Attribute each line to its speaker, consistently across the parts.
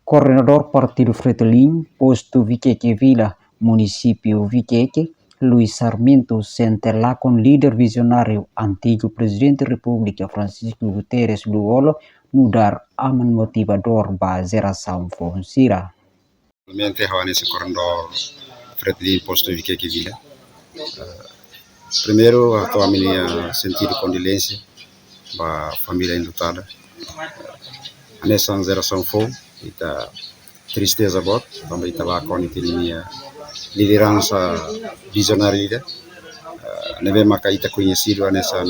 Speaker 1: Coordenador Partido Fretilin, posto Viqueque Vila, município Viqueque, Luiz Sarmento senta lá com líder visionário, antigo presidente da República Francisco Guterres Luolo, mudar a motivador para geração fornecida.
Speaker 2: Realmente há nesse coordenador Fretilin, posto Viqueque Vila. Primeiro, a minha sentido condolência para a família enlutada. Nessa geração foi e tá tristeza bot, também está lá com a minha liderança visionária. Neve macaita conhecido nessa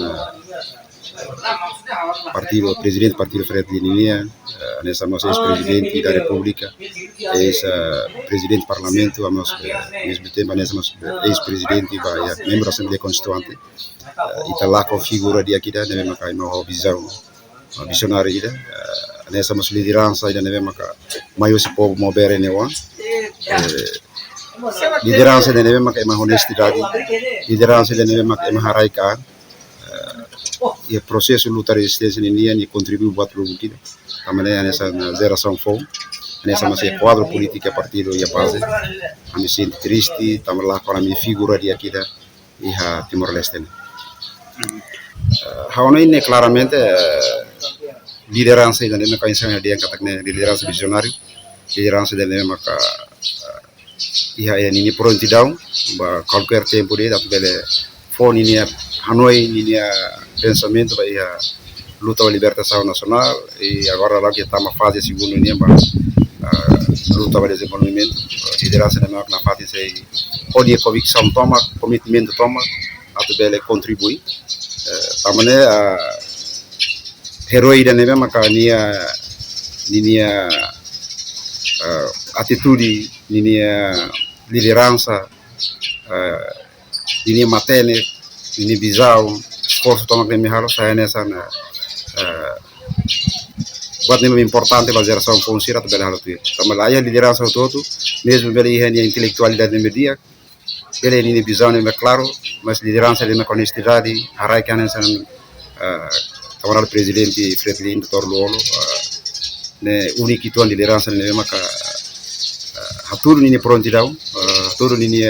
Speaker 2: partido presidente do partido Fretilin, nessa nossa ex-presidente da República, ex-presidente do Parlamento, ao mesmo tempo nessa ex-presidente vai membro da Assembleia Constituinte, e está lá com a figura de aqui da neve macai uma visão visionária. Nessa nossa liderança ainda neve macai maior se povo mover em Ewan. Liderança da neve macai uma honestidade, liderança da neve macai uma haraica. E o processo de luta de resistência e contribuiu para o produtivo. Também nessa geração foi, nessa nossa quadro política partido e a base. A me sinto triste, também lá com a minha figura de aqui da e a Timor-Leste. Haonai claramente liderança da nema conhecimento dia que liderança visionário, liderança da nema e a ini prontidão, para qualquer tempo de da bele fone ni Hanoi ni pensamento vai a luta pela libertação nacional e agora lá que está uma fase segunda ni luta pelo desenvolvimento, liderança da na fase sei pode convicção toma, commitment toma, a bele contribui. Também a herói da neve macania ni atitude ni liderança ini matene ini visão esforço toma que me halo saya nessa buat nem importante para a geração funciona tu bela halo tu também lá a liderança todo mesmo bela a intelectualidade no media bela ini visão é claro mas liderança de uma honestidade harai que nessa camarada presidente Fretilin Dr. Luolo ne único tuan liderança ne maka haturu ini prontidão haturu ini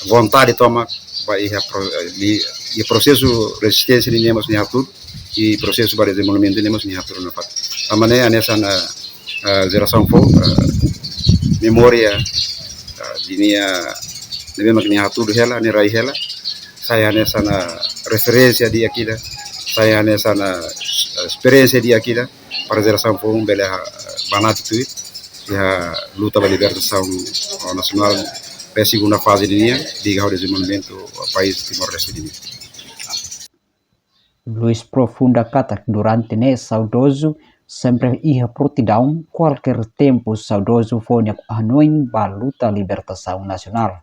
Speaker 2: vontade toma para o processo de resistência de nós niatur e processo para desenvolvimento de nós niatur na parte. A maneira nessa geração foi memória de mesmo que niatur ela ne rai ela saya nessa referência de aqui saya nessa experiência de aqui para a geração foi bela banat tu e a luta pela libertação nacional a segunda fase de o desenvolvimento do país Timor-Leste.
Speaker 1: Luiz profunda kata durante nesse saudoso sempre ia prontidão qualquer tempo saudoso foi a Hanoi para luta libertação nacional.